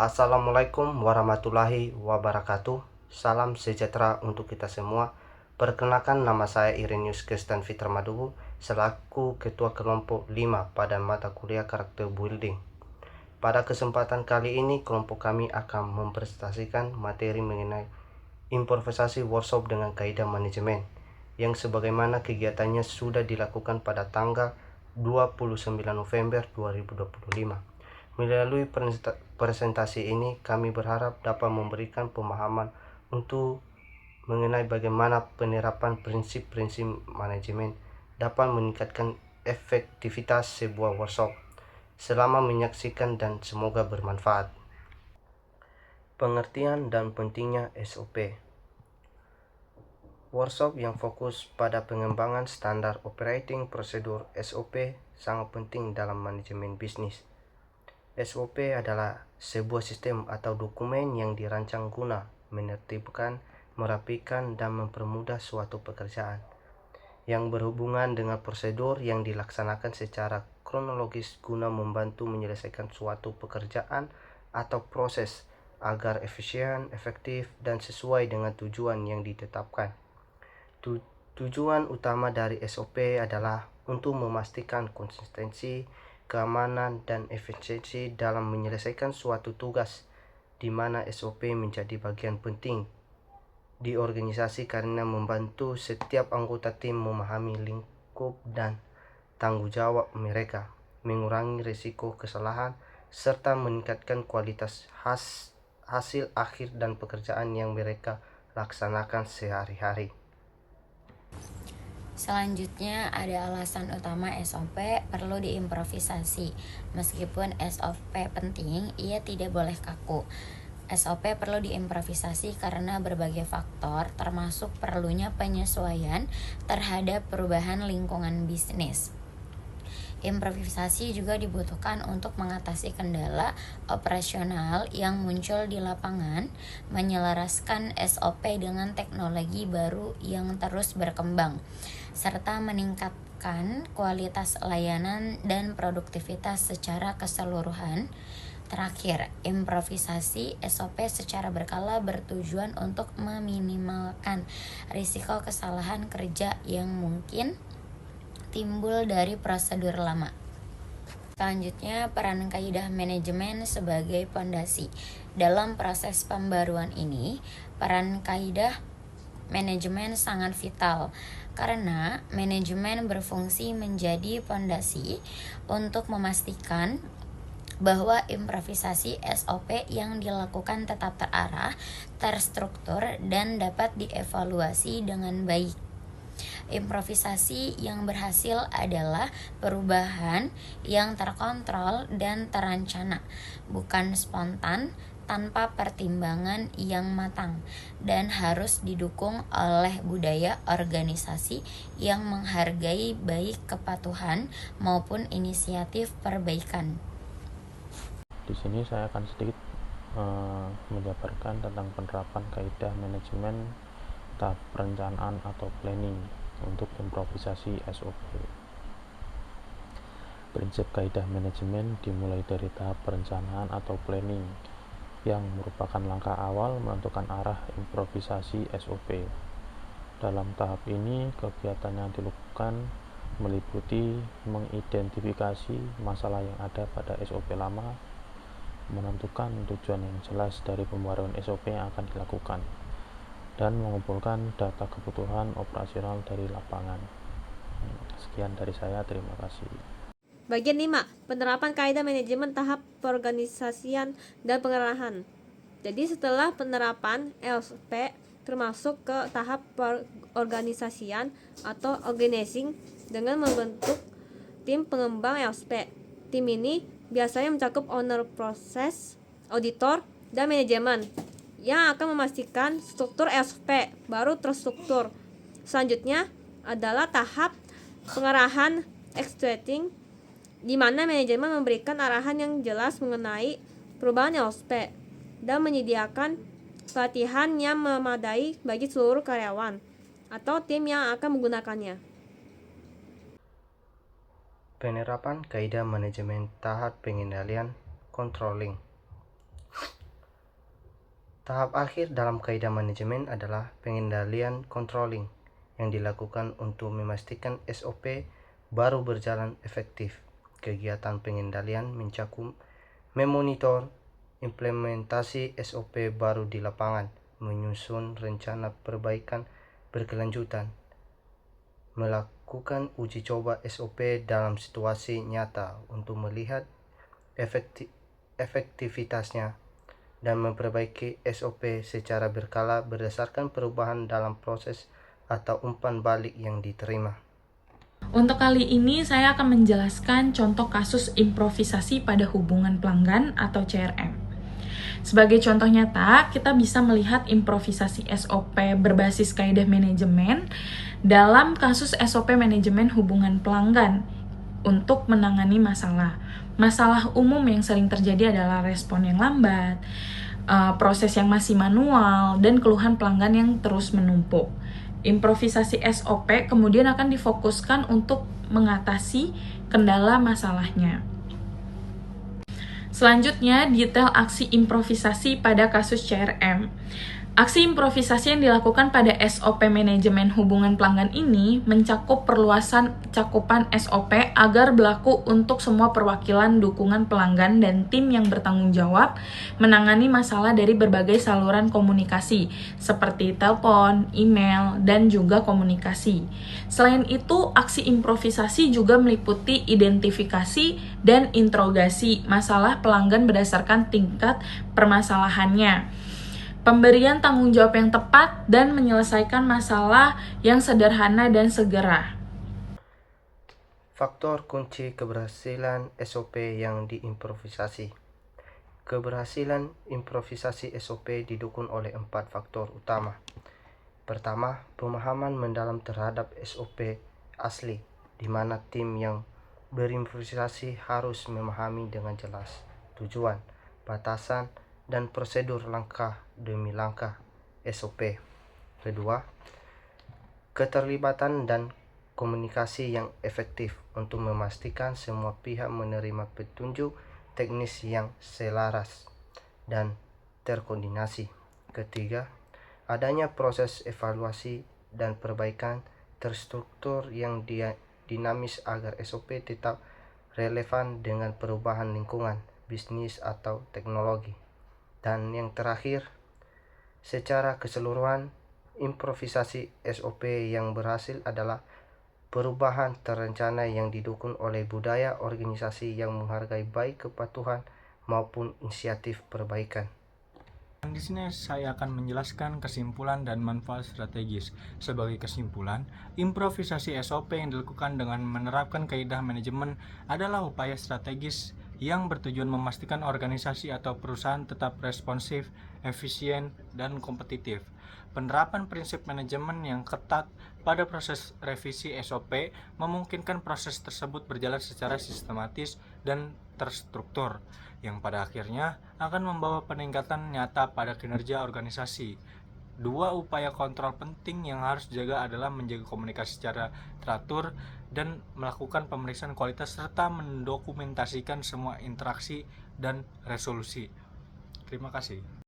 Assalamualaikum warahmatullahi wabarakatuh. Salam sejahtera untuk kita semua. Perkenalkan, nama saya Irenius Kristan Fitra Madugu selaku Ketua Kelompok 5 pada mata kuliah Karakter Building. Pada kesempatan kali ini, kelompok kami akan mempresentasikan materi mengenai improvisasi workshop dengan kaidah manajemen yang sebagaimana kegiatannya sudah dilakukan pada tanggal 29 November 2025. Melalui presentasi ini, kami berharap dapat memberikan pemahaman untuk mengenai bagaimana penerapan prinsip-prinsip manajemen dapat meningkatkan efektivitas sebuah workshop. Selamat menyaksikan dan semoga bermanfaat. Pengertian dan pentingnya SOP. Workshop yang fokus pada pengembangan standar operating prosedur SOP sangat penting dalam manajemen bisnis. SOP adalah sebuah sistem atau dokumen yang dirancang guna menertibkan, merapikan, dan mempermudah suatu pekerjaan yang berhubungan dengan prosedur yang dilaksanakan secara kronologis guna membantu menyelesaikan suatu pekerjaan atau proses agar efisien, efektif, dan sesuai dengan tujuan yang ditetapkan. Tujuan utama dari SOP adalah untuk memastikan konsistensi, keamanan, dan efisiensi dalam menyelesaikan suatu tugas, di mana SOP menjadi bagian penting di organisasi karena membantu setiap anggota tim memahami lingkup dan tanggung jawab mereka, mengurangi risiko kesalahan, serta meningkatkan kualitas hasil akhir dan pekerjaan yang mereka laksanakan sehari-hari. Selanjutnya ada alasan utama SOP perlu diimprovisasi. Meskipun SOP penting, ia tidak boleh kaku. SOP perlu diimprovisasi karena berbagai faktor, termasuk perlunya penyesuaian terhadap perubahan lingkungan bisnis. Improvisasi juga dibutuhkan untuk mengatasi kendala operasional yang muncul di lapangan, menyelaraskan SOP dengan teknologi baru yang terus berkembang, serta meningkatkan kualitas layanan dan produktivitas secara keseluruhan. Terakhir, improvisasi SOP secara berkala bertujuan untuk meminimalkan risiko kesalahan kerja yang mungkin timbul dari prosedur lama. Selanjutnya, peran kaidah manajemen sebagai pondasi. Dalam proses pembaruan ini, peran kaidah manajemen sangat vital karena manajemen berfungsi menjadi pondasi untuk memastikan bahwa improvisasi SOP yang dilakukan tetap terarah, terstruktur, dan dapat dievaluasi dengan baik. Improvisasi yang berhasil adalah perubahan yang terkontrol dan terancana, bukan spontan, tanpa pertimbangan yang matang, dan harus didukung oleh budaya organisasi yang menghargai baik kepatuhan maupun inisiatif perbaikan. Di sini saya akan sedikit menjabarkan tentang penerapan kaidah manajemen tahap perencanaan atau planning untuk improvisasi SOP. Prinsip kaidah manajemen dimulai dari tahap perencanaan atau planning yang merupakan langkah awal menentukan arah improvisasi SOP. Dalam tahap ini, kegiatan yang dilakukan meliputi mengidentifikasi masalah yang ada pada SOP lama, menentukan tujuan yang jelas dari pembaruan SOP yang akan dilakukan, dan mengumpulkan data kebutuhan operasional dari lapangan. Sekian dari saya, terima kasih. Bagian 5. Penerapan kaidah manajemen tahap perorganisasian dan pengarahan. Jadi setelah penerapan SOP termasuk ke tahap perorganisasian atau organizing dengan membentuk tim pengembang SOP. Tim ini biasanya mencakup owner proses, auditor, dan manajemen yang akan memastikan struktur SOP baru terstruktur. Selanjutnya adalah tahap pengarahan executing, di mana manajemen memberikan arahan yang jelas mengenai perubahan SOP dan menyediakan pelatihan yang memadai bagi seluruh karyawan atau tim yang akan menggunakannya. Penerapan kaidah manajemen tahap pengendalian controlling. Tahap akhir dalam kaidah manajemen adalah pengendalian controlling yang dilakukan untuk memastikan SOP baru berjalan efektif. Kegiatan pengendalian mencakup memonitor implementasi SOP baru di lapangan, menyusun rencana perbaikan berkelanjutan, melakukan uji coba SOP dalam situasi nyata untuk melihat efektivitasnya, dan memperbaiki SOP secara berkala berdasarkan perubahan dalam proses atau umpan balik yang diterima. Untuk kali ini saya akan menjelaskan contoh kasus improvisasi pada hubungan pelanggan atau CRM. Sebagai contoh nyata, kita bisa melihat improvisasi SOP berbasis kaidah manajemen dalam kasus SOP manajemen hubungan pelanggan untuk menangani masalah. Masalah umum yang sering terjadi adalah respon yang lambat, proses yang masih manual, dan keluhan pelanggan yang terus menumpuk. Improvisasi SOP kemudian akan difokuskan untuk mengatasi kendala masalahnya. Selanjutnya, detail aksi improvisasi pada kasus CRM. Aksi improvisasi yang dilakukan pada SOP manajemen hubungan pelanggan ini mencakup perluasan cakupan SOP agar berlaku untuk semua perwakilan dukungan pelanggan dan tim yang bertanggung jawab menangani masalah dari berbagai saluran komunikasi seperti telepon, email, dan juga komunikasi. Selain itu, aksi improvisasi juga meliputi identifikasi dan interogasi masalah pelanggan berdasarkan tingkat permasalahannya, pemberian tanggung jawab yang tepat, dan menyelesaikan masalah yang sederhana dan segera. Faktor kunci keberhasilan SOP yang diimprovisasi. Keberhasilan improvisasi SOP didukung oleh 4 faktor utama. Pertama, pemahaman mendalam terhadap SOP asli, di mana tim yang berimprovisasi harus memahami dengan jelas tujuan, batasan, dan prosedur langkah demi langkah SOP. Kedua, keterlibatan dan komunikasi yang efektif untuk memastikan semua pihak menerima petunjuk teknis yang selaras dan terkoordinasi. Ketiga, adanya proses evaluasi dan perbaikan terstruktur yang dinamis agar SOP tetap relevan dengan perubahan lingkungan, bisnis, atau teknologi. Dan yang terakhir, secara keseluruhan, improvisasi SOP yang berhasil adalah perubahan terencana yang didukung oleh budaya organisasi yang menghargai baik kepatuhan maupun inisiatif perbaikan. Di sini saya akan menjelaskan kesimpulan dan manfaat strategis. Sebagai kesimpulan, improvisasi SOP yang dilakukan dengan menerapkan kaidah manajemen adalah upaya strategis yang bertujuan memastikan organisasi atau perusahaan tetap responsif, efisien, dan kompetitif. Penerapan prinsip manajemen yang ketat pada proses revisi SOP memungkinkan proses tersebut berjalan secara sistematis dan terstruktur, yang pada akhirnya akan membawa peningkatan nyata pada kinerja organisasi. Dua upaya kontrol penting yang harus dijaga adalah menjaga komunikasi secara teratur dan melakukan pemeriksaan kualitas serta mendokumentasikan semua interaksi dan resolusi. Terima kasih.